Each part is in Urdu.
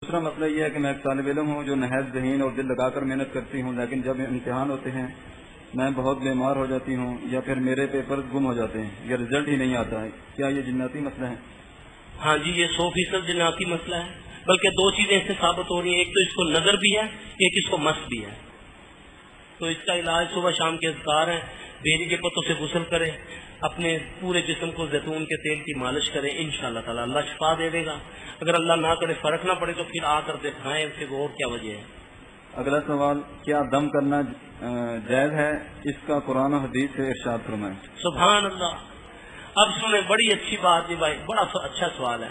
دوسرا مسئلہ یہ ہے کہ میں ایک طالب علم ہوں جو نہایت ذہین اور دل لگا کر محنت کرتی ہوں، لیکن جب امتحان ہوتے ہیں میں بہت بیمار ہو جاتی ہوں یا پھر میرے پیپر گم ہو جاتے ہیں یا رزلٹ ہی نہیں آتا ہے. کیا یہ جناتی مسئلہ ہے؟ ہاں جی، یہ 100% جناتی مسئلہ ہے. بلکہ دو چیزیں اس سے ثابت ہو رہی ہیں، ایک تو اس کو نظر بھی ہے، ایک اس کو مس بھی ہے. تو اس کا علاج صبح شام کے اذکار ہیں. بیری کے پتوں سے غسل کریں، اپنے پورے جسم کو زیتون کے تیل کی مالش کریں، انشاءاللہ تعالی اللہ شفا دے دے گا. اگر اللہ نہ کرے فرق نہ پڑے تو پھر آ کر دکھائیں کہ وہ اور کیا وجہ ہے. اگلا سوال، کیا دم کرنا جائز ہے؟ اس کا قرآن و حدیث سے ارشاد فرمائیں. سبحان اللہ. اب سنیں، بڑی اچھی بات ہے بھائی، بڑا اچھا سوال ہے.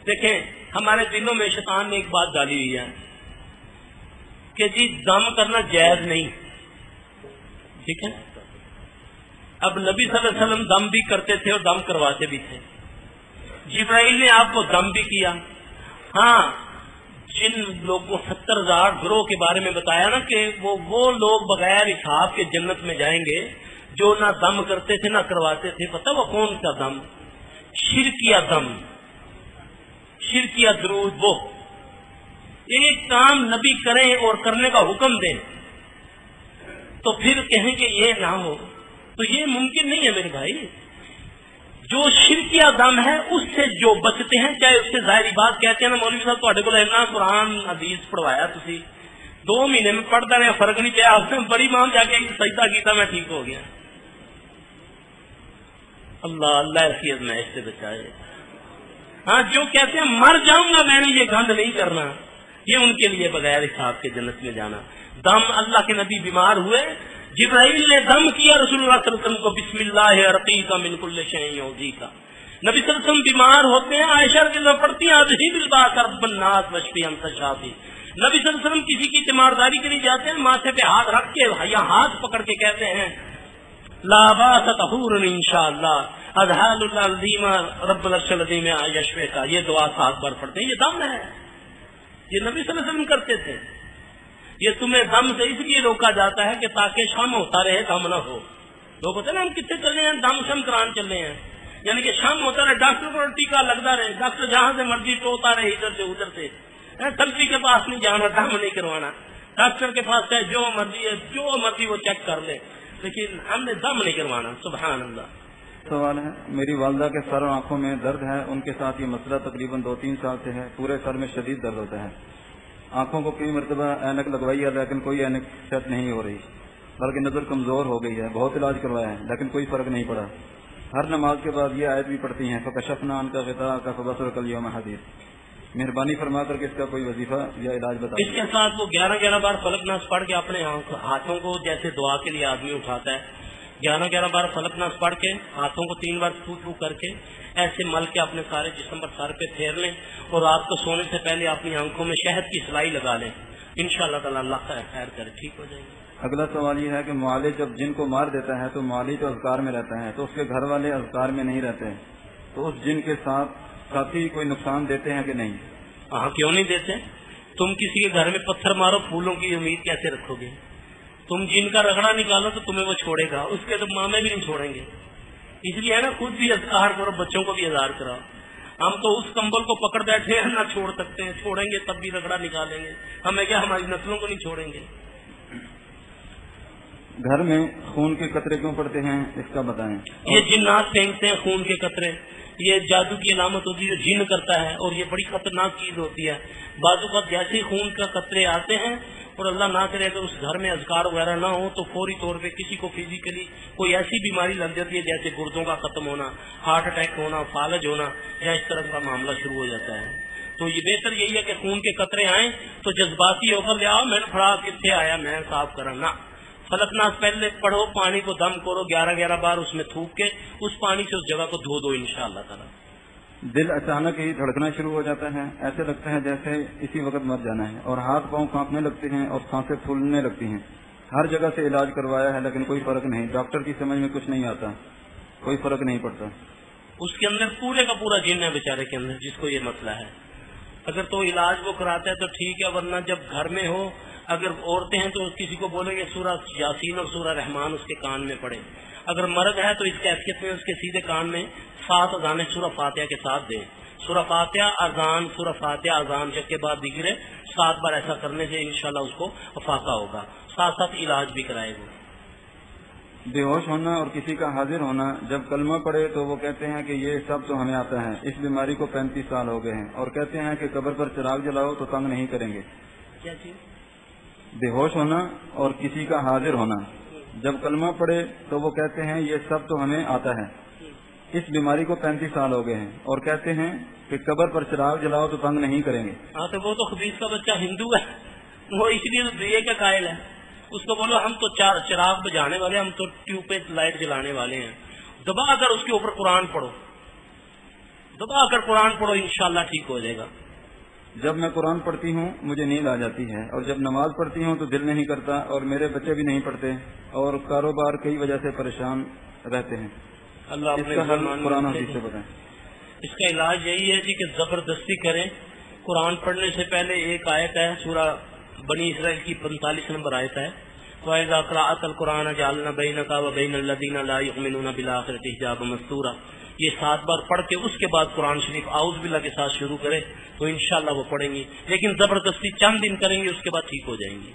دیکھیں، ہمارے دلوں میں شیطان نے ایک بات ڈالی ہوئی ہے کہ جی دم کرنا جائز نہیں. ٹھیک ہے، اب نبی صلی اللہ علیہ وسلم دم بھی کرتے تھے اور دم کرواتے بھی تھے. جبرائیل نے آپ کو دم بھی کیا. ہاں، جن لوگوں 70,000 گروہ کے بارے میں بتایا نا کہ وہ لوگ بغیر حساب کے جنت میں جائیں گے جو نہ دم کرتے تھے نہ کرواتے تھے. پتہ وہ کون سا دم؟ شرکیہ دم، شرکیہ درود. وہ ایک کام نبی کریں اور کرنے کا حکم دیں تو پھر کہیں کہ یہ نہ ہو، تو یہ ممکن نہیں ہے میرے بھائی. جو شرکیہ دم ہے اس سے جو بچتے ہیں، چاہے اس سے ظاہری بات کہتے ہیں نا مولوی صاحب تھوڑے کو اتنا قرآن حدیث پڑھوایا تھی 2 مہینے میں پڑھتا رہے، فرق نہیں پیا. آپ نے بڑی مان جا کے سجدہ کیتا میں ٹھیک ہو گیا. اللہ اللہ ایسی ازمائش سے بچائے. ہاں، جو کہتے ہیں مر جاؤں گا میں نے یہ گند نہیں کرنا، یہ ان کے لیے بغیر حساب کے جنت میں جانا. دم، اللہ کے نبی بیمار ہوئے، جبرائیل نے دم کیا رسول اللہ صلی اللہ علیہ وسلم کو، بسم اللہ ارقیک من کل شیء یؤذیک. نبی صلی اللہ علیہ وسلم بیمار ہوتے ہیں، عائشہ رضی اللہ عنہا پڑھتی ہیں اذہب الباس رب الناس واشفی انت الشافی. نبی صلی اللہ علیہ وسلم کسی کی تیمارداری کے لیے جاتے ہیں، ماتھے پہ ہاتھ رکھ کے یا ہاتھ پکڑ کے کہتے ہیں لا باس طہور انشاءاللہ اذہال العظیم رب العرش العظیم یشفیک. یہ دعا 7 بار پڑھتے ہیں. یہ دم ہے، یہ نبی صلی اللہ علیہ وسلم کرتے تھے. یہ تمہیں دم سے اس لیے روکا جاتا ہے کہ تاکہ شم ہوتا رہے دم نہ ہو. لوگ ہوتے ہیں نا ہم کتنے چل رہے ہیں، دم شم کران چل رہے ہیں، یعنی کہ شم ہوتا رہے، ڈاکٹر کو ٹیکا لگتا رہے، ڈاکٹر جہاں سے مرضی ٹوتا رہے، ادھر سے ادھر سے. سلفی کے پاس نہیں جانا، دم نہیں کروانا. ڈاکٹر کے پاس چاہے جو مرضی ہے، جو مرضی وہ چیک کر لے، لیکن ہم نے دم نہیں کروانا. سبحان اللہ. سوال ہے، میری والدہ کے سر اور آنکھوں میں درد ہے. ان کے ساتھ یہ مسئلہ تقریباً 2-3 سال سے ہے. پورے سر میں شدید درد ہوتا ہے. آنکھوں کو کئی مرتبہ اینک لگوائی ہے لیکن کوئی اینک سیٹ نہیں ہو رہی، بلکہ نظر کمزور ہو گئی ہے. بہت علاج کروایا ہے لیکن کوئی فرق نہیں پڑا. ہر نماز کے بعد یہ آیت بھی پڑھتی ہیں فکشفنا عنک غطاءک فبصرک الیوم حدید. مہربانی فرما کر کے اس کا کوئی وظیفہ یا علاج بتا. اس کے ساتھ وہ 11 بار فلق ناس پڑھ کے اپنے ہاتھوں کو جیسے دعا کے لیے آدمی اٹھاتا ہے، 11 بار فلق ناس پڑھ کے ہاتھوں کو 3 بار تھو تھو کر کے ایسے مل کے اپنے سارے جسم پر سر پہ پھیر لیں اور رات کو سونے سے پہلے اپنی آنکھوں میں شہد کی سلائی لگا لیں. انشاءاللہ تعالی اللہ کا خیر کرے ٹھیک ہو جائے گا. اگلا سوال یہ ہے کہ معالج جب جن کو مار دیتا ہے تو معالج تو اذکار میں رہتا ہے تو اس کے گھر والے اذکار میں نہیں رہتے، تو اس جن کے ساتھ ساتھی کوئی نقصان دیتے ہیں کہ نہیں؟ ہاں، کیوں نہیں دیتے. تم کسی کے گھر میں پتھر مارو، پھولوں کی امید کیسے رکھو گے؟ تم جن کا رگڑا نکالو تو تمہیں وہ چھوڑے گا، اس کے تو مامے بھی نہیں چھوڑیں گے. اس لیے ہے نا، خود بھی اذکار کرو، بچوں کو بھی اذکار کراؤ. ہم تو اس کمبل کو پکڑ بیٹھے ہیں، نہ چھوڑ سکتے ہیں، چھوڑیں گے تب بھی رگڑا نکالیں گے. ہمیں کیا، ہماری نسلوں کو نہیں چھوڑیں گے. گھر میں خون کے قطرے کیوں پڑتے ہیں اس کا بتائیں. یہ جنات پھینکتے ہیں خون کے قطرے، یہ جادو کی علامت ہوتی ہے، جن کرتا ہے اور یہ بڑی خطرناک چیز ہوتی ہے. بعض اوقات جیسے خون کا قطرے آتے ہیں اور اللہ نہ کرے اگر اس گھر میں اذکار وغیرہ نہ ہو تو فوری طور پہ کسی کو فزیکلی کوئی ایسی بیماری لگ جاتی ہے جیسے گردوں کا ختم ہونا، ہارٹ اٹیک ہونا، فالج ہونا یا اس طرح کا معاملہ شروع ہو جاتا ہے. تو یہ بہتر یہی ہے کہ خون کے قطرے آئیں تو جذباتی ہو کر لے آؤ، میں نے پڑھا کتنے آیا میں صاف کرنا. فلق ناس پہلے پڑھو، پانی کو دم کرو 11 بار اس میں تھوک کے اس پانی سے اس جگہ کو دھو دو انشاءاللہ تعالی. دل اچانک ہی دھڑکنا شروع ہو جاتا ہے، ایسے لگتا ہے جیسے اسی وقت مر جانا ہے، اور ہاتھ پاؤں کانپنے لگتے ہیں اور سانسیں پھولنے لگتی ہیں. ہر جگہ سے علاج کروایا ہے لیکن کوئی فرق نہیں. ڈاکٹر کی سمجھ میں کچھ نہیں آتا، کوئی فرق نہیں پڑتا. اس کے اندر پورے کا پورا جن ہے بیچارے کے اندر جس کو یہ مسئلہ ہے. اگر تو علاج وہ کراتا ہے تو ٹھیک ہے، ورنہ جب گھر میں ہو، اگر عورتیں ہیں تو کسی کو بولیں گے سورہ یاسین اور سورہ رحمان اس کے کان میں پڑے. اگر مرد ہے تو اس کیفیت میں اس کے سیدھے کان میں 7 اذانیں سورہ فاتحہ کے ساتھ دیں سورہ فاتحہ اذان، سورہ فاتحہ اذان کے بعد ذکر 7 بار ایسا کرنے سے انشاءاللہ اس کو افاقہ ہوگا، ساتھ ساتھ علاج بھی کرائے گا۔ بے ہوش ہونا اور کسی کا حاضر ہونا، جب کلمہ پڑھے تو وہ کہتے ہیں کہ یہ سب تو ہمیں آتا ہے، اس بیماری کو 35 سال ہو گئے ہیں، اور کہتے ہیں کہ قبر پر چراغ جلاؤ تو تنگ نہیں کریں گے۔ کیا چیز؟ بے ہوش ہونا اور کسی کا حاضر ہونا، جب کلمہ پڑھے تو وہ کہتے ہیں یہ سب تو ہمیں آتا ہے، اس بیماری کو 35 سال ہو گئے ہیں، اور کہتے ہیں کہ قبر پر چراغ جلاؤ تو تنگ نہیں کریں گے۔ ہاں تو وہ تو خبیث کا بچہ ہندو ہے، وہ اس لیے دیے کا قائل ہے، اس کو بولو ہم تو چراغ بجانے والے، ہم تو ٹیوب پہ لائٹ جلانے والے ہیں، دبا کر اس کے اوپر قرآن پڑھو، دبا کر قرآن پڑھو، انشاءاللہ ٹھیک ہو جائے گا۔ جب میں قرآن پڑھتی ہوں مجھے نیند آ جاتی ہے، اور جب نماز پڑھتی ہوں تو دل نہیں کرتا، اور میرے بچے بھی نہیں پڑھتے، اور کاروبار کئی وجہ سے پریشان رہتے ہیں، اللہ اس کا حل قرآن حدیث سے بتائیں۔ اس کا علاج یہی ہے جی کہ زبردستی کریں۔ قرآن پڑھنے سے پہلے ایک آیت ہے سورہ بنی اسرائیل کی 45 نمبر آیت ہے، وَإِذَا قَرَأْتَ الْقُرْآنَ جَعَلْنَا بَيْنَكَ وَبَيْنَ الَّذِينَ لَا يُؤْمِنُونَ بِالْآخِرَةِ حِجَابًا مَسْتُورًا۔ یہ 7 بار پڑھ کے اس کے بعد قرآن شریف اعوذ باللہ کے ساتھ شروع کرے تو انشاءاللہ وہ پڑھیں گی، لیکن زبردستی چند دن کریں گے، اس کے بعد ٹھیک ہو جائیں گی۔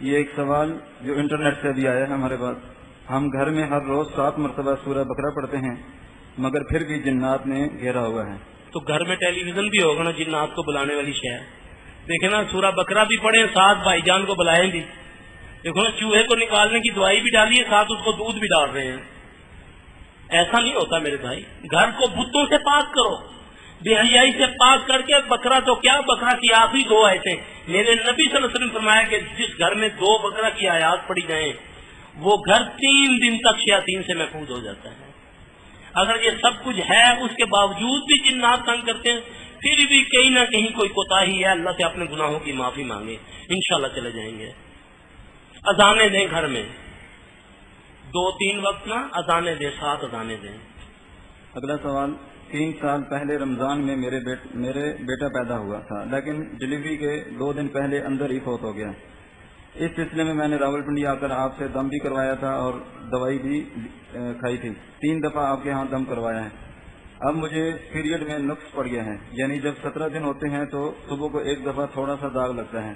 یہ ایک سوال جو انٹرنیٹ سے بھی آیا ہے ہمارے پاس، ہم گھر میں ہر روز 7 مرتبہ سورہ بقرہ پڑھتے ہیں، مگر پھر بھی جنات نے گھیرا ہوا ہے۔ تو گھر میں ٹیلی ویژن بھی ہوگا نا، جنات کو بلانے والی شے ہے، دیکھیں نا سورہ بقرہ بھی پڑھیں، ساتھ بھائی جان کو بلائیں بھی، دیکھو نا چوہے کو نکالنے کی دوائی بھی ڈالی ہے، ساتھ اس کو دودھ بھی ڈال رہے ہیں۔ ایسا نہیں ہوتا میرے بھائی، گھر کو بتوں سے پاک کرو، بے حیائی سے پاک کر کے، بقرہ تو کیا، بقرہ کی آخری 2 آیتیں، میرے نبی صلی اللہ علیہ وسلم فرمایا کہ جس گھر میں 2 بقرہ کی آیات پڑھی جائیں وہ گھر 3 دن تک شیاطین سے محفوظ ہو جاتا ہے۔ اگر یہ سب کچھ ہے اس کے باوجود بھی جنات تنگ کرتے ہیں، پھر بھی کہیں نہ کہیں کوئی کوتاہی ہے، اللہ سے اپنے گناہوں کی معافی مانگے، انشاءاللہ چلے جائیں گے۔ اذانیں دیں گھر میں، 2-3 وقت نا اذانیں دیں، 7 اذانیں دیں۔ اگلا سوال، 3 سال پہلے رمضان میں میرے بیٹا پیدا ہوا تھا، لیکن ڈلیوری کے 2 دن پہلے اندر ہی فوت ہو گیا۔ اس سلسلے میں میں نے راولپنڈی آ کر آپ سے دم بھی کروایا تھا اور دوائی بھی کھائی تھی، 3 دفعہ آپ کے ہاں دم کروایا ہے۔ اب مجھے پیریڈ میں نقص پڑ گیا ہے، یعنی جب 17 دن ہوتے ہیں تو صبح کو 1 دفعہ تھوڑا سا داغ لگتا ہے،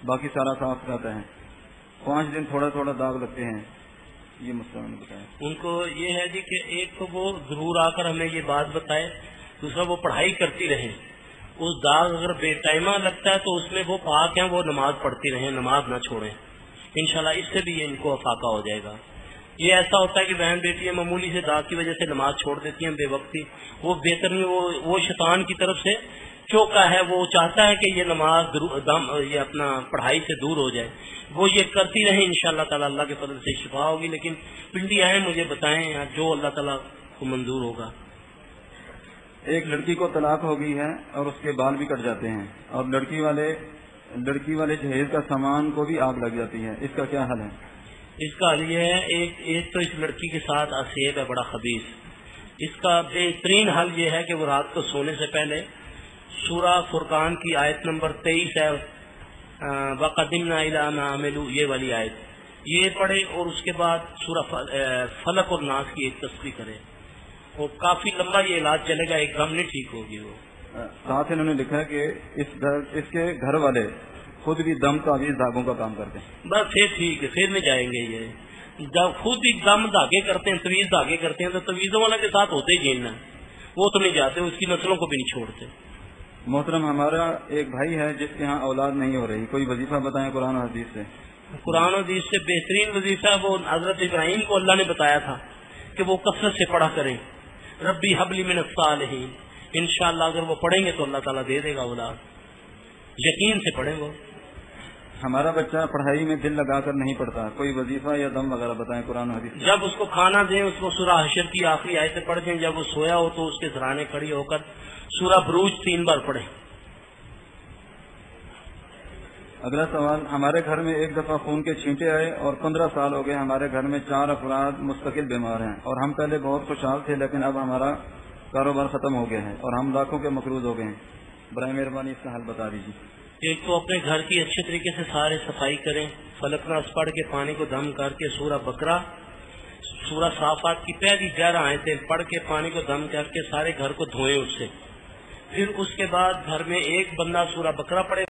باقی سارا صاف رہتا ہے، 5 دن تھوڑا تھوڑا داغ لگتے ہیں، یہ مسئلہ نے بتایا۔ ان کو یہ ہے جی کہ ایک تو وہ ضرور آ کر ہمیں یہ بات بتائے، دوسرا وہ پڑھائی کرتی رہیں، اس داغ اگر بے ٹائمہ لگتا ہے تو اس میں وہ پاک ہیں، وہ نماز پڑھتی رہیں، نماز نہ چھوڑیں، انشاءاللہ اس سے بھی ان کو افاقہ ہو جائے گا۔ یہ ایسا ہوتا ہے کہ بہن بیٹیاں معمولی سے داغ کی وجہ سے نماز چھوڑ دیتی ہیں بے وقتی، وہ بہتر نہیں، وہ شیطان کی طرف سے چوکا ہے، وہ چاہتا ہے کہ یہ نماز یہ اپنا پڑھائی سے دور ہو جائے، وہ یہ کرتی رہیں، انشاءاللہ تعالی اللہ کے فضل سے شفا ہوگی۔ لیکن پنڈی آئیں مجھے بتائیں جو اللہ تعالیٰ کو منظور ہوگا۔ ایک لڑکی کو طلاق ہو گئی ہے اور اس کے بال بھی کٹ جاتے ہیں، اور لڑکی والے جہیز کا سامان کو بھی آگ لگ جاتی ہے، اس کا کیا حل ہے؟ اس کا حل یہ ہے، ایک تو اس لڑکی کے ساتھ اسیب ہے بڑا خبیث، اس کا بہترین حل یہ ہے کہ وہ رات کو سونے سے پہلے سورہ فرقان کی آیت نمبر 23 ہے، وَقَدِمْنَا إِلَىٰ مَا عَمِلُوا، یہ والی آیت یہ پڑھے، اور اس کے بعد سورہ فلق اور ناس کی ایک تسبیح کرے، اور کافی لمبا یہ علاج چلے گا، ایک دم نہیں ٹھیک ہوگی وہ۔ ساتھ انہوں نے لکھا کہ اس کے گھر والے خود بھی دم تعویذ دھاگوں کا کام کرتے ہیں۔ بس پھر ٹھیک ہے، پھر نہیں جائیں گے، یہ جب خود ہی دم دھاگے کرتے ہیں، تویز دھاگے کرتے ہیں، تو تویزوں والا کے ساتھ ہوتے ہی جیلنا، وہ تو نہیں جاتے، اس کی نسلوں کو بھی نہیں چھوڑتے۔ محترم، ہمارا ایک بھائی ہے جس کے ہاں اولاد نہیں ہو رہی، کوئی وظیفہ بتائیں قرآن و حدیث سے۔ قرآن و حدیث سے بہترین وظیفہ وہ حضرت ابراہیم کو اللہ نے بتایا تھا کہ وہ کثرت سے پڑھا کریں، ربی حبلی من الصالحین، انشاءاللہ اگر وہ پڑھیں گے تو اللہ تعالیٰ دے دے گا اولاد، یقین سے پڑھیں وہ۔ ہمارا بچہ پڑھائی میں دل لگا کر نہیں پڑھتا، کوئی وظیفہ یا دم وغیرہ بتائیں قرآن و حدیث سے۔ جب اس کو کھانا دیں، اس کو سورہ حشر کی آخری آیتیں پڑھ دیں، جب وہ سویا ہو تو اس کے سرانے کھڑی ہو کر سورہ بروج 3 بار پڑھیں۔ اگلا سوال، ہمارے گھر میں ایک دفعہ خون کے چھینٹے آئے اور 15 سال ہو گئے ہمارے گھر میں 4 افراد مستقل بیمار ہیں، اور ہم پہلے بہت خوشحال تھے، لیکن اب ہمارا کاروبار ختم ہو گیا ہے اور ہم لاکھوں کے مقروض ہو گئے ہیں، برائے مہربانی اس کا حل بتا دیجیے۔ ایک تو اپنے گھر کی اچھے طریقے سے سارے صفائی کریں، فلق ناس پڑھ کے پانی کو دم کر کے سورہ بقرہ، سورہ صافات کی پہلی 11 آیتیں پڑھ کے پانی کو دم کر کے سارے گھر کو دھوئیں اس سے، پھر اس کے بعد گھر میں ایک بندہ سورہ بقرہ پڑھے